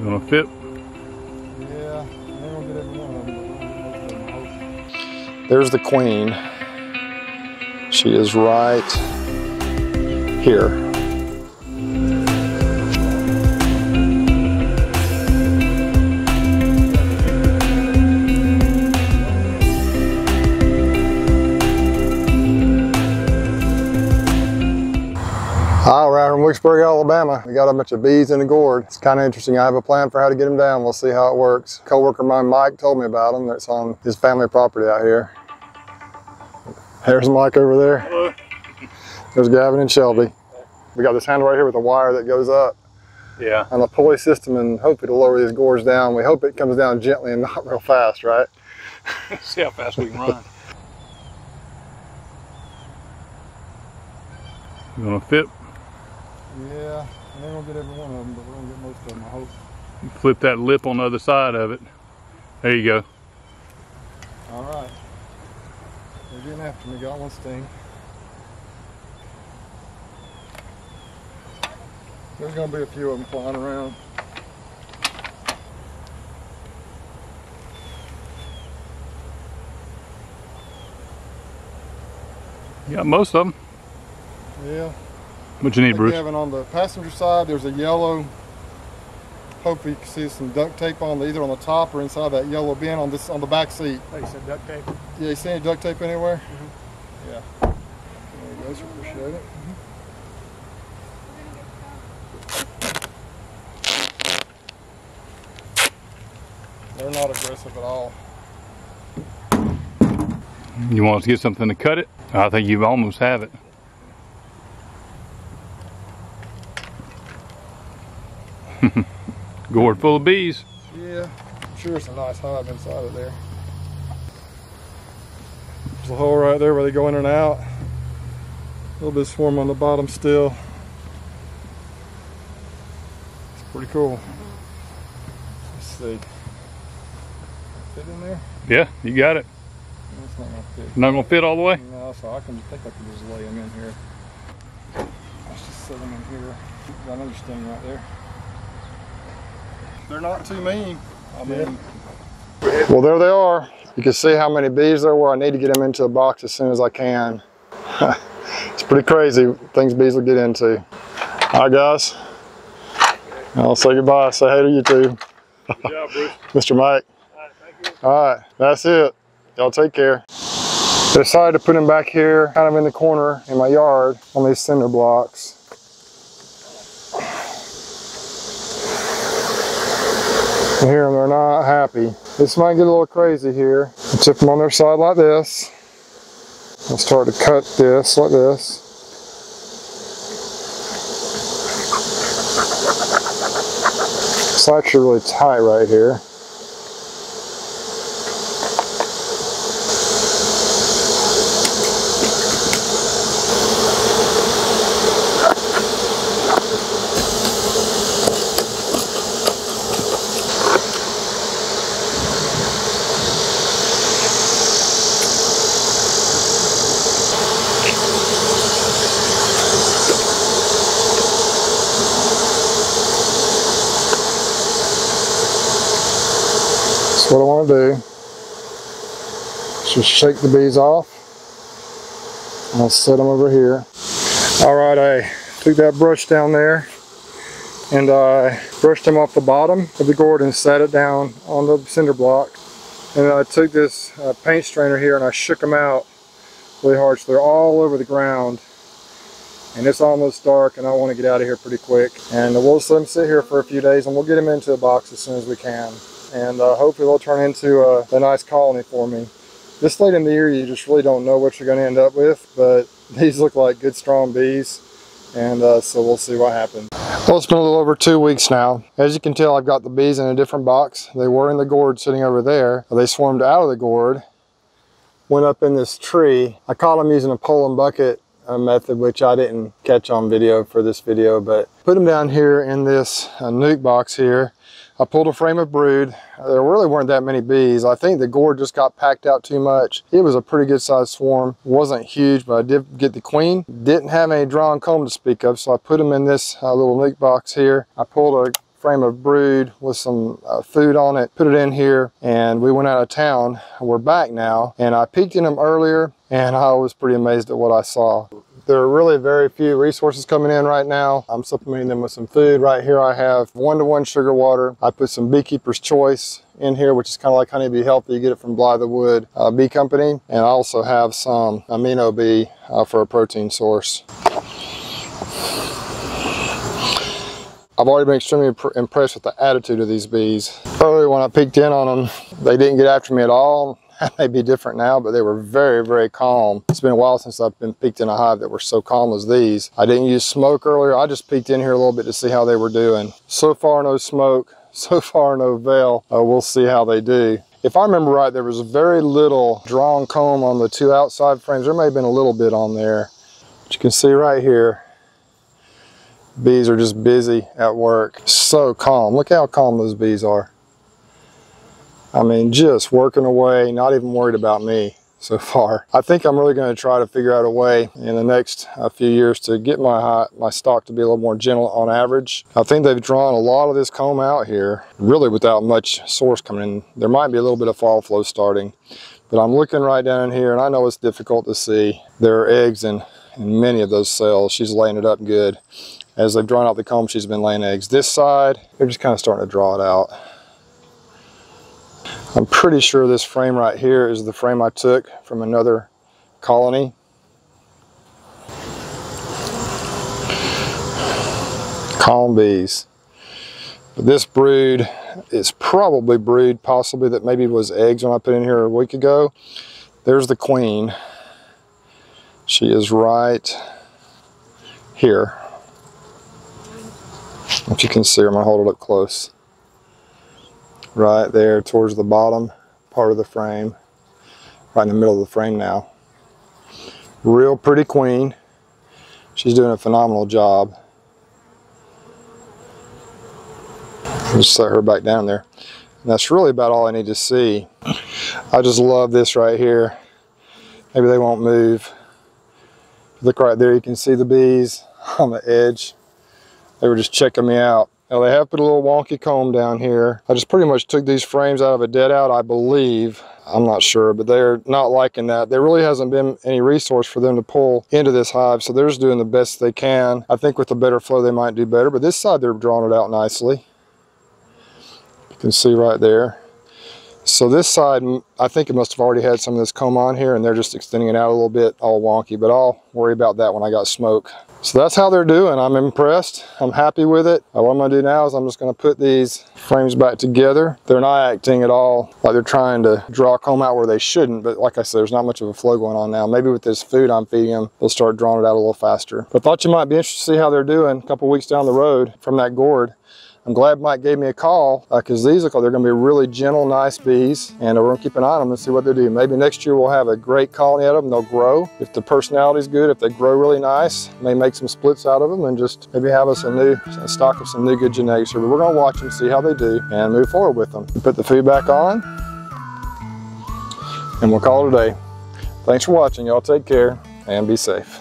Gonna fit? Yeah, I'm gonna get every one of them. There's the queen. She is right here. Hi, we're out in Wicksburg, Alabama. We got a bunch of bees in the gourd. It's kind of interesting. I have a plan for how to get them down. We'll see how it works. Coworker of mine, Mike, told me about them. That's on his family property out here. There's Mike over there. Hello. There's Gavin and Shelby. We got this handle right here with a wire that goes up. Yeah. And a pulley system, and hope it'll lower these gourds down. We hope it comes down gently and not real fast, right? See how fast we can run. Gonna fit? Yeah, I'm gonna get every one of them, but we're gonna get most of them, I hope. Flip that lip on the other side of it. There you go. All right. They're getting after me. Got one sting. There's gonna be a few of them flying around. You got most of them. Yeah. What you need, Bruce? Gavin, on the passenger side, there's a yellow. Hopefully you can see some duct tape on either on the top or inside that yellow bin on the back seat. Oh, you said duct tape? Yeah, you see any duct tape anywhere? Mm-hmm. Yeah. There you go, so appreciate it. They're not aggressive at all. You want us to get something to cut it? I think you almost have it. Gourd full of bees. Yeah, I'm sure it's a nice hive inside of there. There's a hole right there where they go in and out. A little bit of swarm on the bottom still. It's pretty cool. Let's see. Fit in there? Yeah, you got it. It's not gonna fit. Not gonna fit all the way? No, so I think I can just lay them in here. Let's just set them in here. Got another sting right there. They're not too mean. I mean, Well, there they are. You can see how many bees there were. I need to get them into a box as soon as I can. It's pretty crazy things bees will get into. All right, guys. I'll say goodbye. Say hey to you two. Good job, Bruce. Mr. Mike. All right, thank you. All right, that's it. Y'all take care. Decided to put them back here, kind of in the corner in my yard on these cinder blocks. You hear them, they're not happy. This might get a little crazy here. I tip them on their side like this. I'll start to cut this like this. It's actually really tight right here. What I want to do is just shake the bees off, and I'll set them over here. All right, I took that brush down there and I brushed them off the bottom of the gourd and set it down on the cinder block. And I took this paint strainer here and I shook them out really hard so they're all over the ground. And it's almost dark and I want to get out of here pretty quick. And we'll just let them sit here for a few days and we'll get them into a box as soon as we can. And hopefully they'll turn into a nice colony for me. This late in the year you just really don't know what you're going to end up with, but these look like good strong bees, and so we'll see what happens. Well, it's been a little over 2 weeks now. As you can tell, I've got the bees in a different box. They were in the gourd sitting over there. They swarmed out of the gourd, went up in this tree. I caught them using a pole and bucket method, which I didn't catch on video for this video, but put them down here in this nuke box here. I pulled a frame of brood. There really weren't that many bees. I think the gourd just got packed out too much. It was a pretty good sized swarm. It wasn't huge, but I did get the queen. Didn't have any drawn comb to speak of, so I put them in this little nuke box here. I pulled a frame of brood with some food on it, put it in here, and we went out of town. We're back now, and I peeked in them earlier, and I was pretty amazed at what I saw. There are really very few resources coming in right now. I'm supplementing them with some food. Right here I have 1-to-1 sugar water. I put some Beekeeper's Choice in here, which is kind of like Honeybee Healthy. You get it from Blythewood Bee Company. And I also have some Amino Bee for a protein source. I've already been extremely impressed with the attitude of these bees. Earlier when I peeked in on them, they didn't get after me at all. That may be different now, but they were very, very calm. It's been a while since I've been peeked in a hive that were so calm as these. I didn't use smoke earlier. I just peeked in here a little bit to see how they were doing. So far, no smoke. So far, no veil. We'll see how they do. If I remember right, there was very little drawn comb on the 2 outside frames. There may have been a little bit on there. But you can see right here, bees are just busy at work. So calm. Look how calm those bees are. I mean, just working away, not even worried about me so far. I think I'm really going to try to figure out a way in the next few years to get my stock to be a little more gentle on average. I think they've drawn a lot of this comb out here, really without much source coming in. There might be a little bit of fall flow starting, but I'm looking right down in here, and I know it's difficult to see. There are eggs in many of those cells. She's laying it up good. As they've drawn out the comb, she's been laying eggs. This side, they're just kind of starting to draw it out. I'm pretty sure this frame right here is the frame I took from another colony. Calm bees. But this brood is probably brood, possibly that maybe was eggs when I put in here a week ago. There's the queen. She is right here. If you can see her, I'm going to hold it up close. Right there towards the bottom part of the frame, right in the middle of the frame now. Real pretty queen. She's doing a phenomenal job. Just set her back down there. And that's really about all I need to see. I just love this right here. Maybe they won't move. Look right there, you can see the bees on the edge. They were just checking me out. Now they have put a little wonky comb down here. I just pretty much took these frames out of a dead out, I believe. I'm not sure, but they're not liking that. There really hasn't been any resource for them to pull into this hive, so they're just doing the best they can. I think with the better flow they might do better, but this side they're drawing it out nicely. You can see right there. So this side, I think it must have already had some of this comb on here, and they're just extending it out a little bit, all wonky, but I'll worry about that when I got smoke. So that's how they're doing. I'm impressed. I'm happy with it. What I'm going to do now is I'm just going to put these frames back together. They're not acting at all like they're trying to draw comb out where they shouldn't, but like I said, there's not much of a flow going on now. Maybe with this food I'm feeding them, they'll start drawing it out a little faster. But I thought you might be interested to see how they're doing a couple weeks down the road from that gourd. I'm glad Mike gave me a call because these look like they're going to be really gentle, nice bees, and we're going to keep an eye on them and see what they do. Maybe next year we'll have a great colony out of them. They'll grow. If the personality's good, if they grow really nice, may make some splits out of them and just maybe have us a stock of some new good genetics here. But we're going to watch them, see how they do, and move forward with them. We put the food back on, and we'll call it a day. Thanks for watching. Y'all take care and be safe.